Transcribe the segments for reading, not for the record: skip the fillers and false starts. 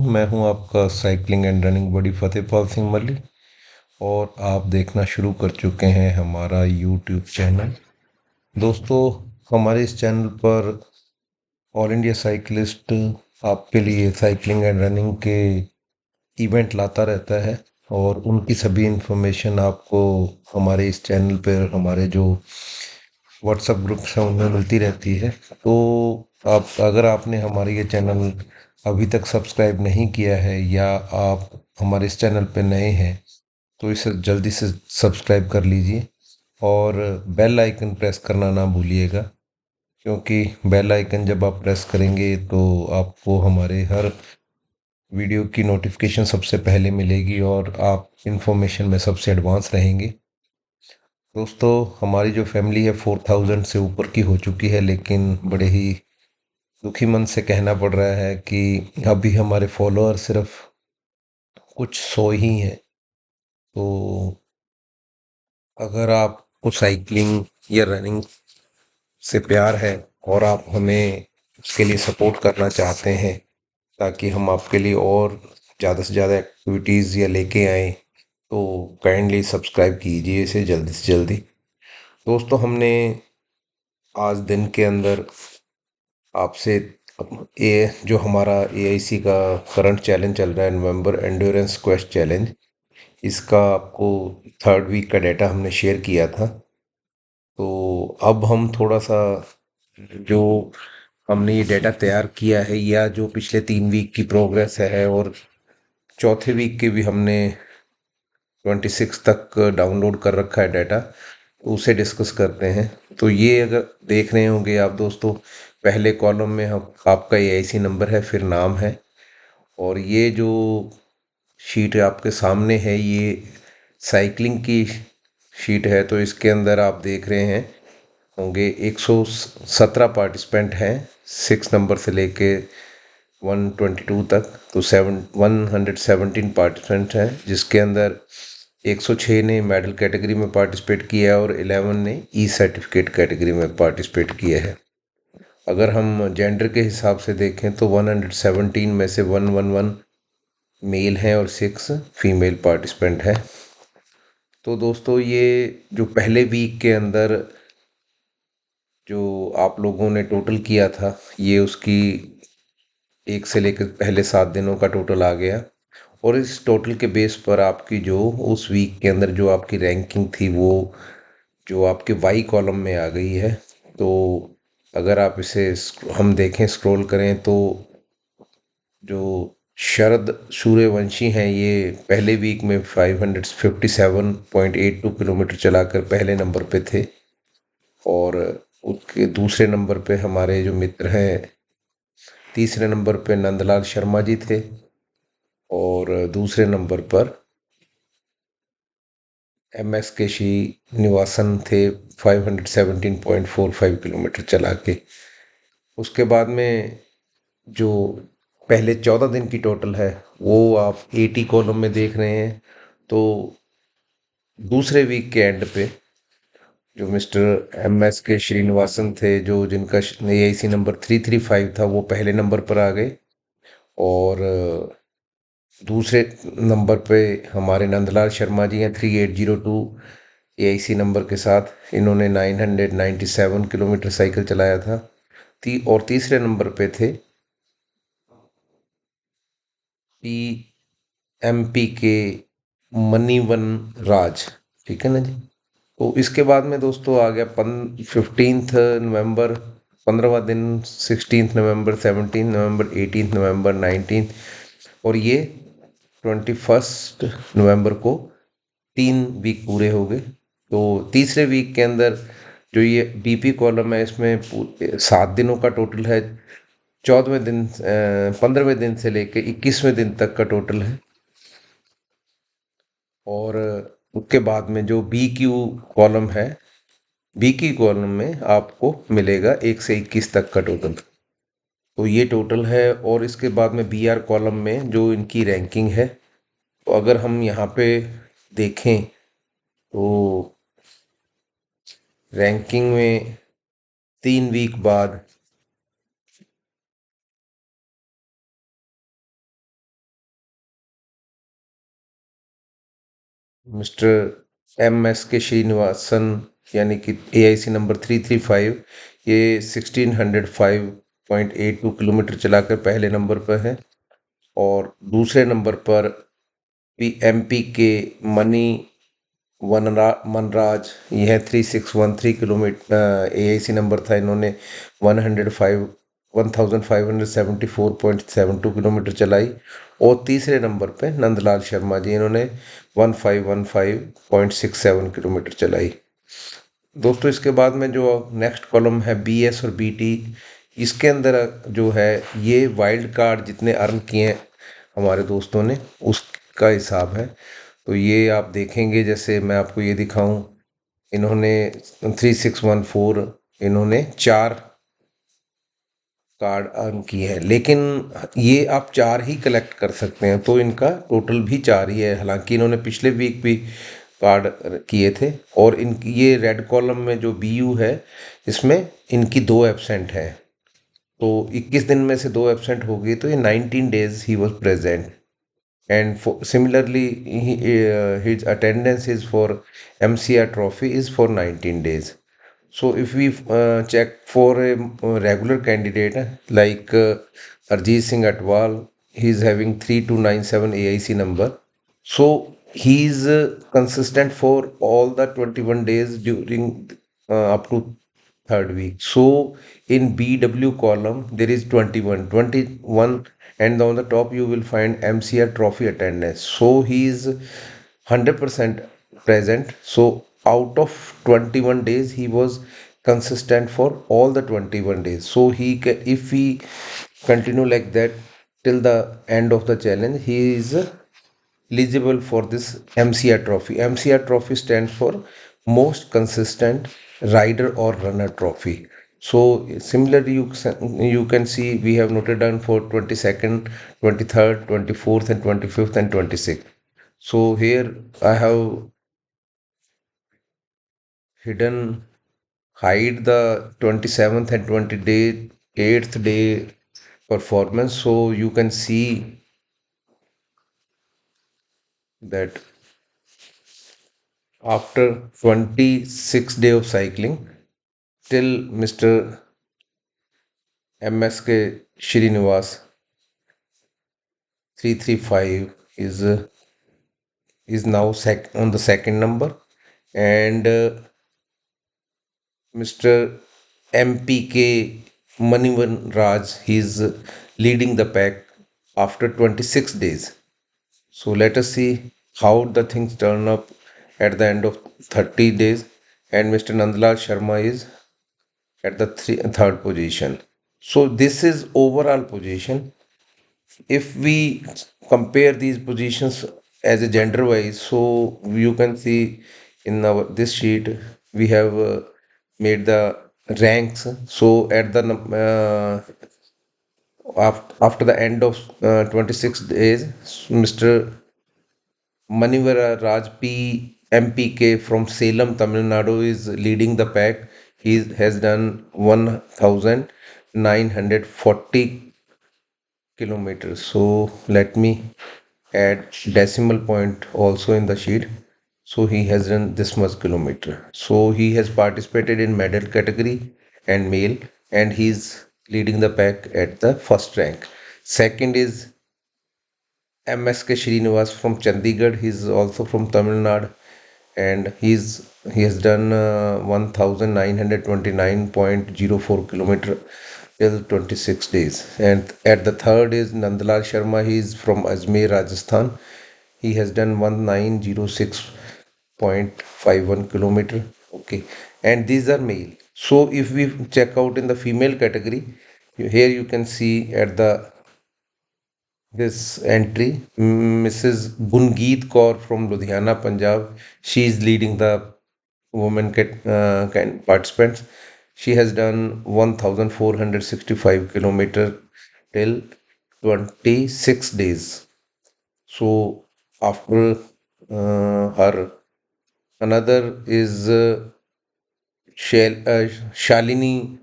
मैं हूं आपका cycling and running buddy Fatehpal Singh Malli. और आप देखना शुरू कर चुके हैं हमारा यूट्यूब चैनल। दोस्तों, हमारे इस चैनल पर ऑल इंडिया साइकिलिस्ट आपके लिए साइकिलिंग एंड रनिंग के इवेंट लाता रहता है। और उनकी सभी इंफॉर्मेशन आपको हमारे इस चैनल पर, हमारे जो व्हाट्सएप ग्रुप्स हैं उनमें मिलती रहती है। तो आप, अगर आपने हमारे ये चैनल अभी तक सब्सक्राइब नहीं किया है या आप हमारे इस चैनल पे नए हैं, तो इसे जल्दी से सब्सक्राइब कर लीजिए और बेल आइकन प्रेस करना ना भूलिएगा। क्योंकि बेल आइकन जब आप प्रेस करेंगे तो आपको हमारे हर वीडियो की नोटिफिकेशन सबसे पहले मिलेगी और आप इंफॉर्मेशन में सबसे एडवांस रहेंगे। दोस्तों, हमारी जो फैमिली है 4000 से ऊपर की हो चुकी है, लेकिन बड़े ही दुखी मन से कहना पड़ रहा है कि अभी हमारे फॉलोअर सिर्फ कुछ 100 ही हैं। तो अगर आपको साइकिलिंग या रनिंग से प्यार है और आप हमें उसके लिए सपोर्ट करना चाहते हैं ताकि हम आपके लिए और ज़्यादा से ज़्यादा एक्टिविटीज़ या लेके आए, तो काइंडली सब्सक्राइब कीजिए इसे जल्दी से जल्दी। दोस्तों, हमने आज दिन के अंदर आपसे ये जो हमारा एआईसी का करंट चैलेंज चल रहा है, नवंबर एंड्योरेंस क्वेस्ट चैलेंज, इसका आपको थर्ड वीक का डाटा हमने शेयर किया था। तो अब हम थोड़ा सा जो हमने ये डाटा तैयार किया है या जो पिछले 3 वीक की प्रोग्रेस है और चौथे वीक के भी हमने 26 तक डाउनलोड कर रखा है डाटा, तो उसे डिस्कस करते हैं। तो ये अगर देख रहे होंगे आप दोस्तों, पहले कॉलम में हम आपका एआईसी नंबर है, फिर नाम है। और ये जो शीट आपके सामने है, ये साइकिलिंग की शीट है। तो इसके अंदर आप देख रहे हैं होंगे 117 पार्टिसिपेंट हैं, 6 नंबर से लेके 122 तक। तो 117 पार्टिसिपेंट हैं, जिसके अंदर 106 ने मेडल कैटेगरी में पार्टिसिपेट किया है और 11 ने ई सर्टिफिकेट कैटेगरी में पार्टिसिपेट किया है। अगर हम जेंडर के हिसाब से देखें तो 117 में से 111 मेल हैं और 6 फीमेल पार्टिसिपेंट हैं। तो दोस्तों, ये जो पहले वीक के अंदर जो आप लोगों ने टोटल किया था, ये उसकी 1 से लेकर पहले 7 दिनों का टोटल आ गया। और इस टोटल के बेस पर आपकी जो उस वीक के अंदर जो आपकी रैंकिंग थी, वो जो आपके वाई कॉलम में आ गई है। तो अगर आप इसे हम देखें, स्क्रॉल करें, तो जो शरद सूर्यवंशी हैं, ये पहले वीक में 557.82 किलोमीटर चलाकर पहले नंबर पे थे। और उसके दूसरे नंबर पे हमारे जो मित्र हैं, तीसरे नंबर पे नंदलाल शर्मा जी थे। और दूसरे नंबर पर एमएस के श्रीनिवासन थे, 517.45 किलोमीटर चला के। उसके बाद में जो पहले 14 दिन की टोटल है, वो आप 80 कॉलम में देख रहे हैं। तो दूसरे वीक के एंड पे जो मिस्टर एमएस के श्रीनिवासन थे, जो जिनका एआईसी नंबर 335 था, वो पहले नंबर पर आ गए। और दूसरे नंबर पे हमारे नंदलाल शर्मा जी हैं, 3802 एआईसी नंबर के साथ। इन्होंने 997 किलोमीटर साइकिल चलाया था। और तीसरे नंबर पे थे पी एमपी के मनीवन राज। ठीक है ना जी। तो इसके बाद में दोस्तों आ गया 15 नवंबर, 15वां दिन, 16 नवंबर, 17 नवंबर, 18 नवंबर, 19। और ये 21 नवंबर को 3 वीक पूरे हो गए। तो तीसरे वीक के अंदर जो ये बीपी कॉलम है, इसमें 7 दिनों का टोटल है। 14वें दिन, 15वें दिन से लेके 21वें दिन तक का टोटल है। और उसके बाद में जो बी क्यू कॉलम है, बी की कॉलम में आपको मिलेगा 1 से 21 तक का टोटल। तो ये टोटल है। और इसके बाद में बी आर कॉलम में जो इनकी रैंकिंग है, तो अगर हम यहाँ पे देखें तो रैंकिंग में 3 वीक बाद मिस्टर एम एस के श्रीनिवासन, यानी कि AIC नंबर 335, ये 1605.82 किलोमीटर चलाकर पहले नंबर पर है। और दूसरे नंबर पर MP के मनी मनराज, यह 3613 किलोमीटर AIC नंबर था। इन्होंने 1572.72 किलोमीटर चलाई। और तीसरे नंबर पे नंदलाल शर्मा जी, इन्होंने 1515.67 किलोमीटर चलाई। दोस्तों, इसके बाद में जो नेक्स्ट कॉलम है BS और BT, इसके अंदर जो है ये वाइल्ड कार्ड जितने अर्न किए हैं हमारे दोस्तों ने, उसका हिसाब है। तो ये आप देखेंगे, जैसे मैं आपको ये दिखाऊं, इन्होंने 3614, इन्होंने 4 कार्ड अर्न किए हैं। लेकिन ये आप 4 ही कलेक्ट कर सकते हैं, तो इनका टोटल भी 4 ही है। हालांकि इन्होंने पिछले वीक भी कार्ड किए थे। और इनकी ये रेड कॉलम में जो BU है, इसमें इनकी 2 एब्सेंट है। तो 21 दिन में से 2 एब्सेंट हो गई, तो ये 19 days he was present. And similarly, his attendance is for MCR trophy is for 19 days. So if we check for a regular candidate like Arjit Singh Atwal, he is having 3297 AIC number. So he is consistent for all the 21 days during up to third week. So in BW column there is 21, and on the top you will find MCR trophy attendance. So he is 100% present. So out of 21 days he was consistent for all the 21 days. So he can, if he continue like that till the end of the challenge, he is eligible for this MCR trophy. MCR trophy stands for most consistent rider or runner trophy. So similarly, you can see we have noted down for 22nd, 23rd, 24th, and 25th, and 26th. So here I have hidden hide the 27th and 28th day performance, so you can see that after 26 day of cycling till Mr. MSK Srinivas 335 is now on the second number, and Mr. MPK Manivan Raj, he is leading the pack after 26 days. So let us see how the things turn up at the end of 30 days. And Mr. Nandlal Sharma is at the third position. So this is overall position. If we compare these positions as a gender wise, so you can see in our this sheet we have made the ranks. So at the after the end of 26 days, Mr. Manivara Raj MPK from Salem, Tamil Nadu is leading the pack. He has done 1940 kilometers. So let me add decimal point also in the sheet. So he has done this much kilometer. So he has participated in medal category and male, and he's leading the pack at the first rank. Second is MSK Srinivas from Chandigarh. He's also from Tamil Nadu, and he has done 1929.04 kilometer till 26 days. And at the third is Nandlal Sharma. He is from Ajmer, Rajasthan. He has done 1906.51 kilometer. Okay, and these are male. So if we check out in the female category, here you can see at the this entry, Mrs. Gungeet Kaur from Ludhiana, Punjab. She is leading the women participants. She has done 1465 kilometer till 26 days. So after her, another is Shalini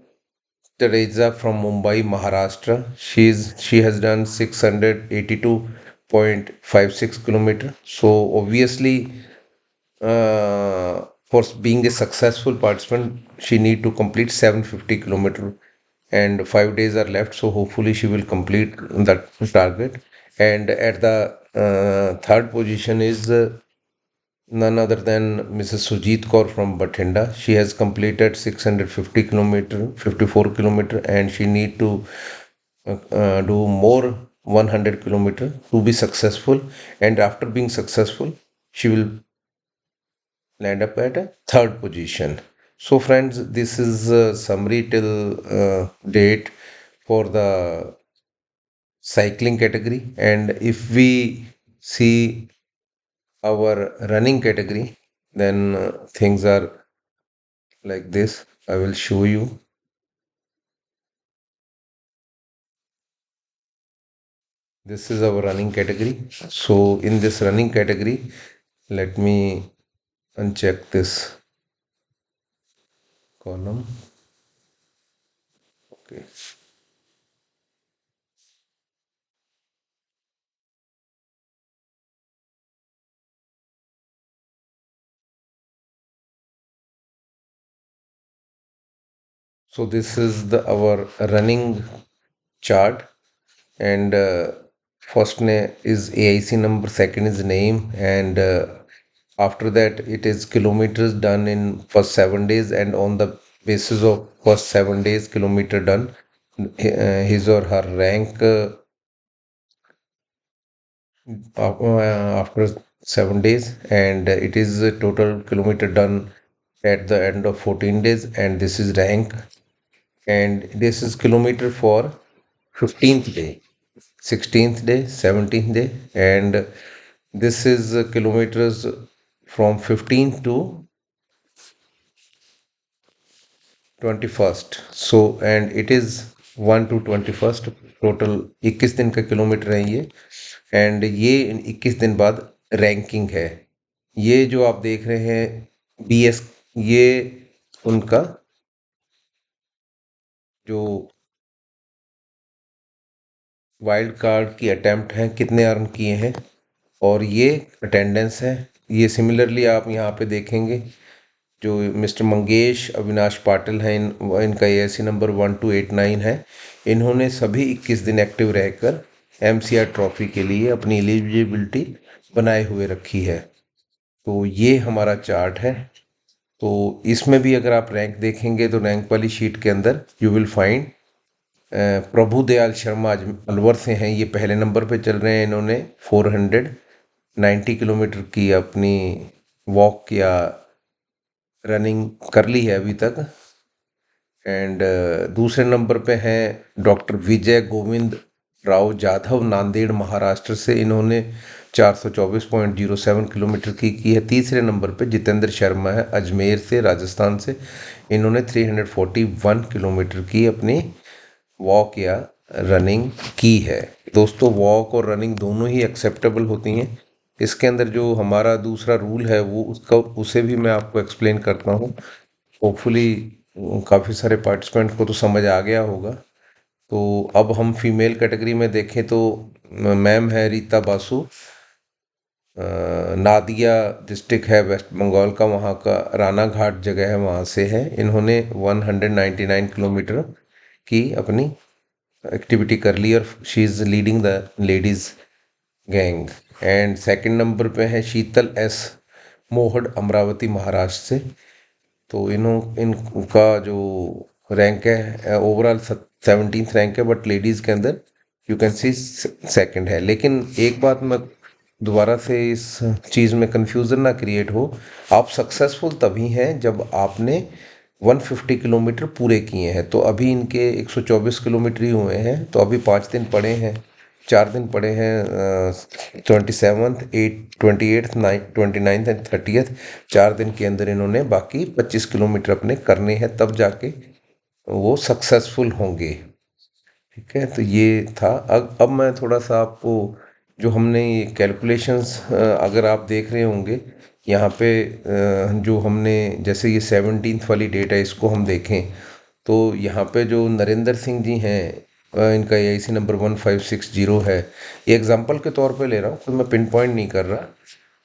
Teresa from Mumbai, Maharashtra. She has done 682.56 kilometer. So obviously for being a successful participant, she need to complete 750 kilometer, and 5 days are left. So hopefully she will complete that target. And at the third position is none other than Mrs. Sujit Kaur from Bathinda. She has completed 650 kilometer, 54 kilometer, and she need to do more 100 kilometer to be successful. And after being successful, she will land up at a third position. So, friends, this is a summary till date for the cycling category. And if we see our running category, then things are like this. I will show you. This is our running category. So, in this running category, let me uncheck this column. Okay. So this is the our running chart, and first name is AIC number, second is name, and after that it is kilometers done in first 7 days, and on the basis of first 7 days kilometer done, his or her rank after 7 days, and it is a total kilometer done at the end of 14 days, and this is rank, and this is kilometer for 15th day, 16th day, 17th day, and this is kilometers from 15th to 21st. So and it is 1 to 21st, total 21 दिन का kilometre है ये, and ये 21 दिन बाद ranking है। ये जो आप देख रहे हैं BS, ये उनका जो वाइल्ड कार्ड की अटेम्प्ट हैं, कितने अर्न किए हैं, और ये अटेंडेंस है। ये सिमिलरली आप यहाँ पे देखेंगे, जो मिस्टर मंगेश अविनाश पाटिल हैं, इनका AIC नंबर 1289 है। इन्होंने सभी 21 दिन एक्टिव रहकर MCR ट्रॉफी के लिए अपनी एलिजिबिलिटी बनाए हुए रखी है। तो ये हमारा चार्ट है। तो इसमें भी अगर आप रैंक देखेंगे तो रैंक वाली शीट के अंदर यू विल फाइंड प्रभु दयाल शर्मा अलवर से हैं, ये पहले नंबर पे चल रहे हैं। इन्होंने 490 किलोमीटर की अपनी वॉक या रनिंग कर ली है अभी तक। एंड दूसरे नंबर पे हैं डॉक्टर विजय गोविंद राव जाधव, नांदेड़ महाराष्ट्र से। इन्होंने 424.07 किलोमीटर की है। तीसरे नंबर पे जितेंद्र शर्मा है, अजमेर से, राजस्थान से। इन्होंने 341 किलोमीटर की अपनी वॉक या रनिंग की है। दोस्तों, वॉक और रनिंग दोनों ही एक्सेप्टेबल होती हैं। इसके अंदर जो हमारा दूसरा रूल है वो उसे भी मैं आपको एक्सप्लेन करता हूँ। होपफुली काफ़ी सारे पार्टिसिपेंट को तो समझ आ गया होगा। तो अब हम फीमेल कैटेगरी में देखें तो मैम है रीता बासु, नादिया डिस्ट्रिक्ट है वेस्ट बंगाल का, वहाँ का राना घाट जगह है, वहाँ से है। इन्होंने 199 किलोमीटर की अपनी एक्टिविटी कर ली, और she is leading the ladies gang. And second number पे है शीतल S मोहड, अमरावती महाराष्ट्र से। तो इनका जो रैंक है ओवरऑल 17th रैंक है, बट लेडीज़ के अंदर यू कैन सी सेकंड है। लेकिन एक बात मैं दोबारा से इस चीज़ में कंफ्यूजन ना क्रिएट हो, आप सक्सेसफुल तभी हैं जब आपने 150 किलोमीटर पूरे किए हैं। तो अभी इनके 124 किलोमीटर ही हुए हैं, तो अभी 5 दिन पड़े हैं, 4 दिन पड़े हैं, 27th 28th 29th and 30th। 4 दिन के अंदर इन्होंने बाकी 25 किलोमीटर अपने करने हैं, तब जाके वो सक्सेसफुल होंगे। ठीक है, तो ये था। अब मैं थोड़ा सा आपको जो हमने ये कैलकुलेशंस, अगर आप देख रहे होंगे यहाँ पे, जो हमने जैसे ये 17th वाली डेट है, इसको हम देखें तो यहाँ पे जो नरेंद्र सिंह जी हैं, इनका AIC नंबर 1560 है। ये एग्जांपल के तौर पे ले रहा हूँ, कोई मैं पिन पॉइंट नहीं कर रहा।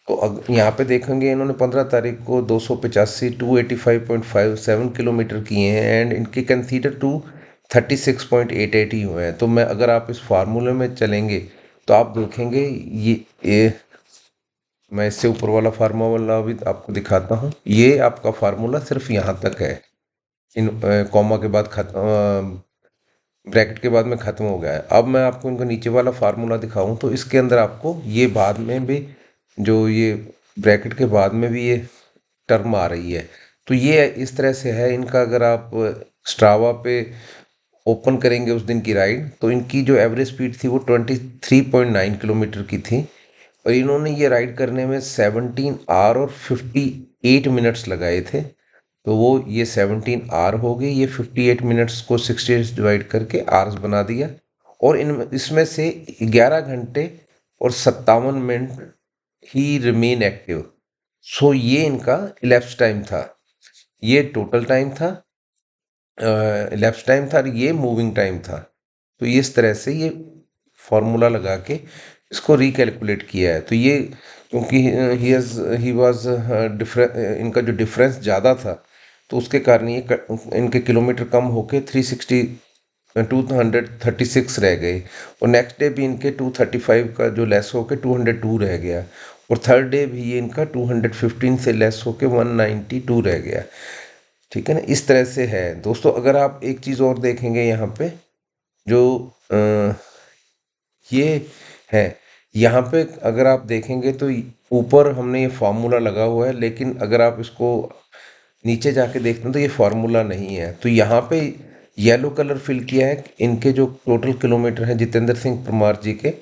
तो यहाँ पे देखेंगे इन्होंने 15 तारीख को 285 285.57 किलोमीटर किए हैं एंड इनके कंसीडर टू 36.88 ही हुए हैं। तो मैं अगर आप इस फार्मूले में चलेंगे तो आप देखेंगे ये मैं इससे ऊपर वाला फार्मूला भी आपको दिखाता हूँ। ये आपका फार्मूला सिर्फ यहाँ तक है, इन कॉमा के बाद खत्म, ब्रैकेट के बाद में ख़त्म हो गया है। अब मैं आपको इनका नीचे वाला फार्मूला दिखाऊं तो इसके अंदर आपको ये बाद में भी जो ये ब्रैकेट के बाद में भी ये टर्म आ रही है। तो ये इस तरह से है इनका। अगर आप स्ट्रावा पे ओपन करेंगे उस दिन की राइड तो इनकी जो एवरेज स्पीड थी वो 23.9 किलोमीटर की थी और इन्होंने ये राइड करने में 17 आवर और 58 मिनट्स लगाए थे। तो वो ये 17 आवर हो गई, ये 58 मिनट्स को 60 से डिवाइड करके आवर्स बना दिया और इन इसमें से 11 घंटे और 57 मिनट ही रिमेन एक्टिव। सो ये इनका इलेप्स टाइम था, ये टोटल टाइम था, इलेप्स टाइम था और ये मूविंग टाइम था। तो ये इस तरह से ये फॉर्मूला लगा के इसको रिकैलकुलेट किया है। तो ये क्योंकि ही वाज डिफरेंट, इनका जो डिफरेंस ज़्यादा था तो उसके कारण ये इनके किलोमीटर कम होके 360 236 रह गए और नेक्स्ट डे भी इनके 235 का जो लेस होके 202 रह गया और थर्ड डे भी ये इनका 215 से लेस होके 192 रह गया। ठीक है ना, इस तरह से है दोस्तों। अगर आप एक चीज़ और देखेंगे यहाँ पे जो अ, ये है, यहाँ पे अगर आप देखेंगे तो ऊपर हमने ये फार्मूला लगा हुआ है लेकिन अगर आप इसको नीचे जाके देखते हैं तो ये फार्मूला नहीं है। तो यहाँ पे येलो कलर फिल किया है इनके जो टोटल किलोमीटर हैं जितेंद्र सिंह परमार जी के,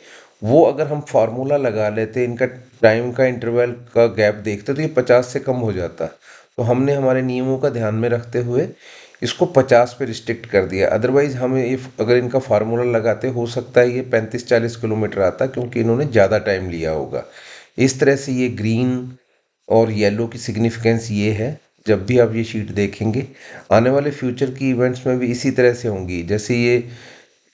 वो अगर हम फार्मूला लगा लेते इनका टाइम का इंटरवल का गैप देखते तो ये 50 से कम हो जाता। तो हमने हमारे नियमों का ध्यान में रखते हुए इसको 50 पे रिस्ट्रिक्ट कर दिया। अदरवाइज हम ये अगर इनका फार्मूला लगाते हो सकता है ये 35-40 किलोमीटर आता क्योंकि इन्होंने ज़्यादा टाइम लिया होगा। इस तरह से ये ग्रीन और येलो की सिग्निफिकेंस ये है। जब भी आप ये शीट देखेंगे आने वाले फ्यूचर की इवेंट्स में भी इसी तरह से होंगी। जैसे ये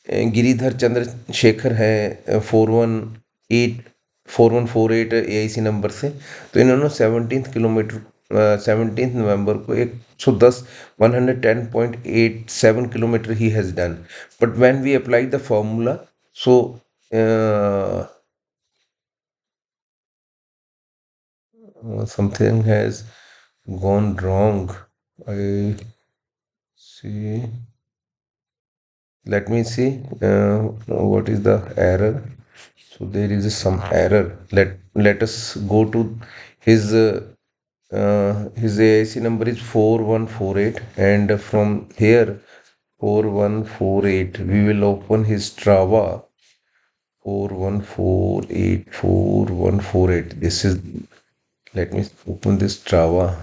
गिरिधर चंद्रशेखर है 4148 AIC नंबर से, तो इन्होंने 17 नवंबर को 110 110.87 किलोमीटर ही has done. But when we apply the formula so something has gone wrong. I see. Let me see what is the error. So there is some error. Let us go to his his AIC number is 4148 and from here 4148 we will open his Strava 4148 this is, let me open this Strava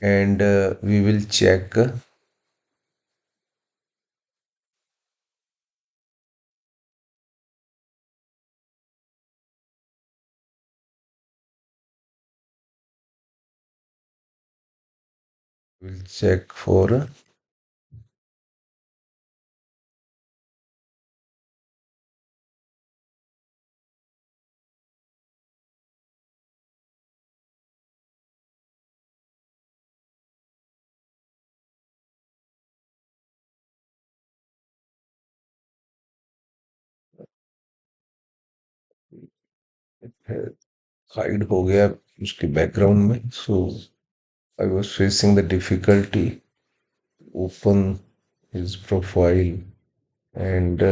and we will check. We'll check for hide हो गया उसके background में। So I was facing the difficulty open his profile and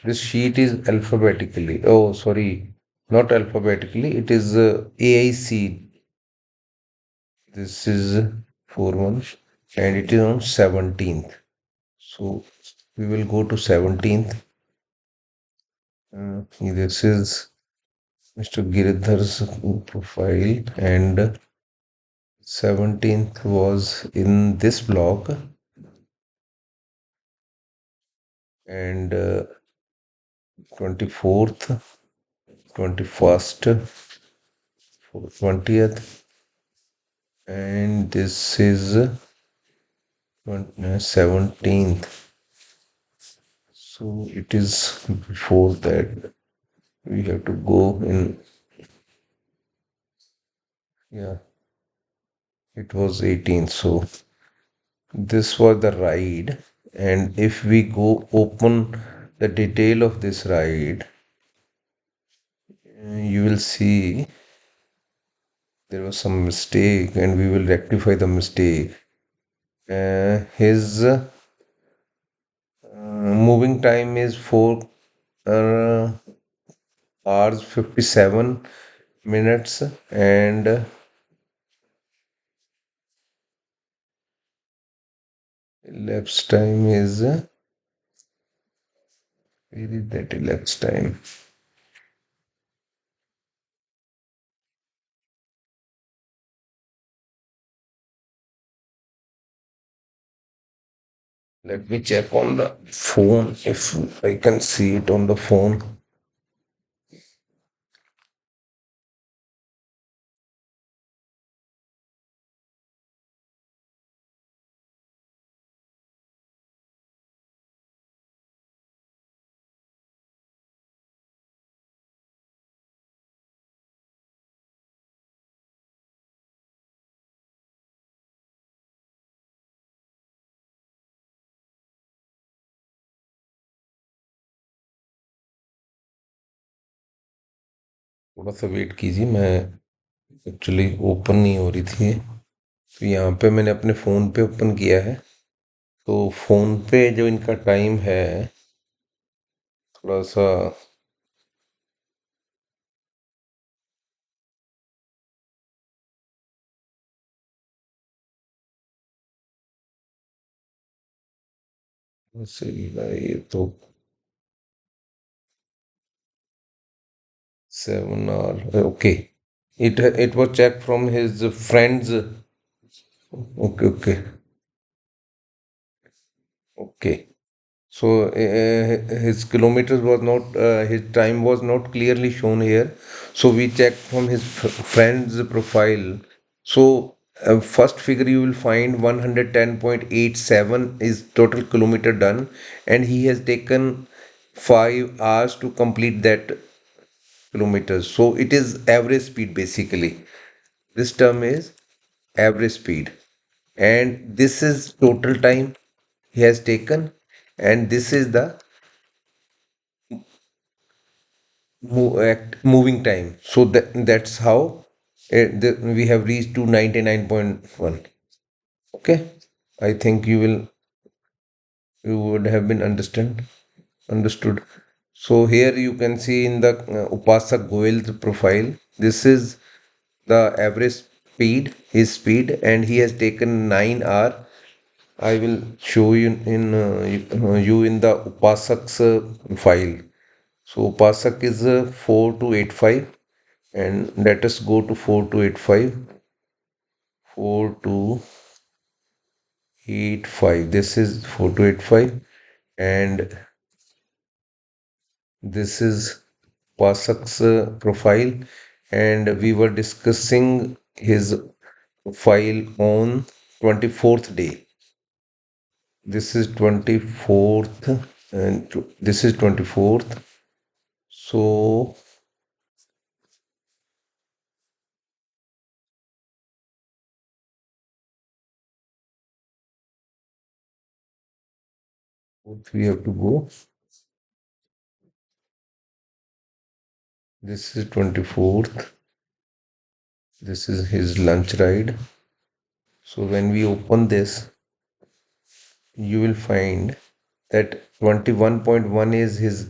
this sheet is alphabetically, oh sorry, not alphabetically, it is AIC. This is 41 and it is on 17th. So we will go to 17th. This is Mr. Giridhar's profile and 17th was in this block and 24th, 21st, 20th and this is 17th. So it is before that we have to go in Yeah, it was 18. So this was the ride. And if we go open the detail of this ride, you will see there was some mistake and we will rectify the mistake. His moving time is 4 hours 57 minutes and elapsed time is where is that elapsed time? Let me check on the phone if I can see it on the phone. थोड़ा सा wait कीजिए, मैं actually open नहीं हो रही थी। तो यहाँ पे मैंने अपने फ़ोन पे ओपन किया है। तो फ़ोन पे जो इनका टाइम है थोड़ा सा सही है ये तो 7 hour okay. It was checked from his friends. Okay, okay, okay. So his kilometers was not his time was not clearly shown here. So we checked from his friend's profile. So first figure you will find 110.87 is total kilometer done, and he has taken 5 hours to complete that kilometers. So it is average speed basically. This term is average speed, and this is total time he has taken, and this is the moving time. So that's how we have reached to 99.1. Okay, I think you would have been understood. So here you can see in the Upasak Goel's profile, this is the average speed, his speed, and he has taken 9 hour. I will show you you in the Upasak's file. So Upasak is 4285, and let us go to 4285. 4285. This is 4285, and this is Upasak's profile, and we were discussing his file on 24th day. This is 24th, and this is 24th. So we have to go. This is 24th. This is his lunch ride. So when we open this, you will find that 21.1 is his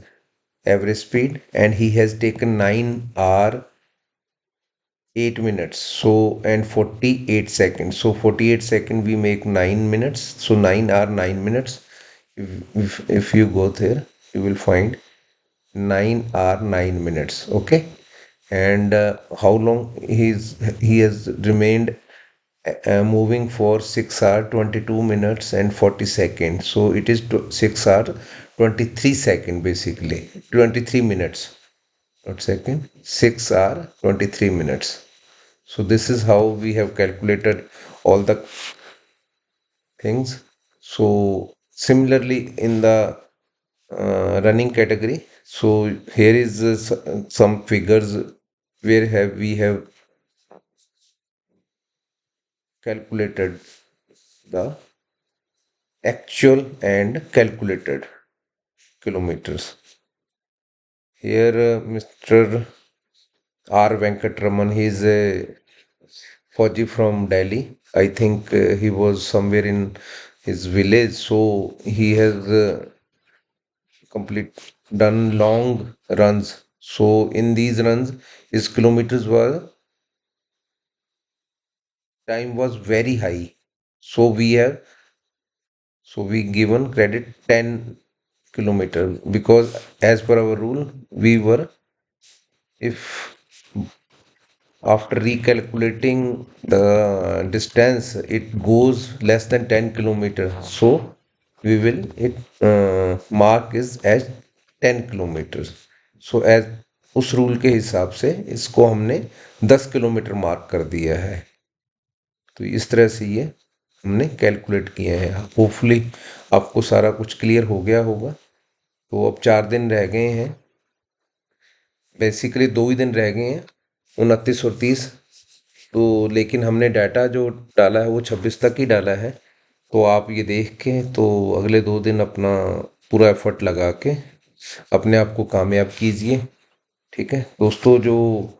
average speed, and he has taken 9 hour 8 minutes, so and 48 seconds. So 48 second we make 9 minutes, so 9 hour 9 minutes. If you go there, you will find 9 hour 9 minutes. Okay, and how long he has remained moving for 6 hour 22 minutes and 40 seconds. So it is 6 hour 23 second basically, 23 minutes, not second, 6 hour 23 minutes. So this is how we have calculated all the things. So similarly in the running category, so here is some figures where have we have calculated the actual and calculated kilometers. Here, Mr. R. Venkatraman, he is a Fauji from Delhi. I think he was somewhere in his village, so he has complete done long runs. So in these runs, his kilometers were time was very high. So we given credit 10 kilometer because as per our rule we were if after recalculating the distance it goes less than 10 kilometers, so we will it mark is as 10 kilometers. So as उस rule के हिसाब से इसको हमने 10 kilometre mark कर दिया है। तो इस तरह से ये हमने कैलकुलेट किया है। होपफुली आपको सारा कुछ क्लियर हो गया होगा। तो अब 4 दिन रह गए हैं, बेसिकली 2 ही दिन रह गए हैं, 29 और 30। तो लेकिन हमने डाटा जो डाला है वो 26 तक ही डाला है। तो आप ये देख के तो अगले 2 दिन अपना पूरा एफर्ट लगा के अपने आप को कामयाब कीजिए। ठीक है दोस्तों, जो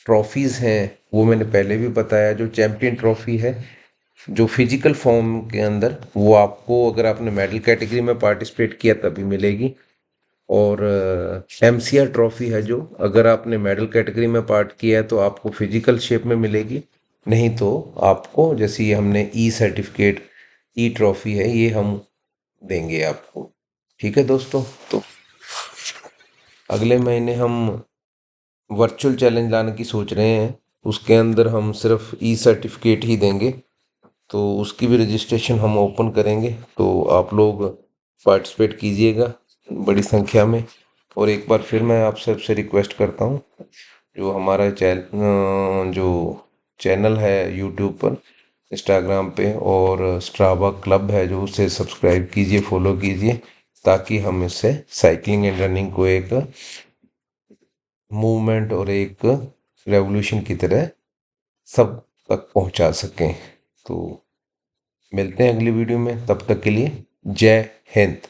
ट्रॉफीज़ हैं वो मैंने पहले भी बताया। जो चैम्पियन ट्रॉफी है जो फिजिकल फॉर्म के अंदर, वो आपको अगर आपने मेडल कैटेगरी में पार्टिसिपेट किया तभी मिलेगी। और एमसीआर ट्रॉफी है जो अगर आपने मेडल कैटेगरी में पार्ट किया है तो आपको फिजिकल शेप में मिलेगी, नहीं तो आपको जैसे ये हमने ई सर्टिफिकेट ई ट्रॉफी है ये हम देंगे आपको। ठीक है दोस्तों, तो अगले महीने हम वर्चुअल चैलेंज लाने की सोच रहे हैं। उसके अंदर हम सिर्फ ई सर्टिफिकेट ही देंगे, तो उसकी भी रजिस्ट्रेशन हम ओपन करेंगे। तो आप लोग पार्टिसिपेट कीजिएगा बड़ी संख्या में। और एक बार फिर मैं आप सबसे रिक्वेस्ट करता हूँ, जो हमारा जो चैनल है यूट्यूब पर, इंस्टाग्राम पे और स्ट्रावा क्लब है जो, उसे सब्सक्राइब कीजिए, फॉलो कीजिए, ताकि हम इससे साइकिलिंग एंड रनिंग को एक मूवमेंट और एक रेवोल्यूशन की तरह सब तक पहुंचा सकें। तो मिलते हैं अगली वीडियो में, तब तक के लिए जय हिंद।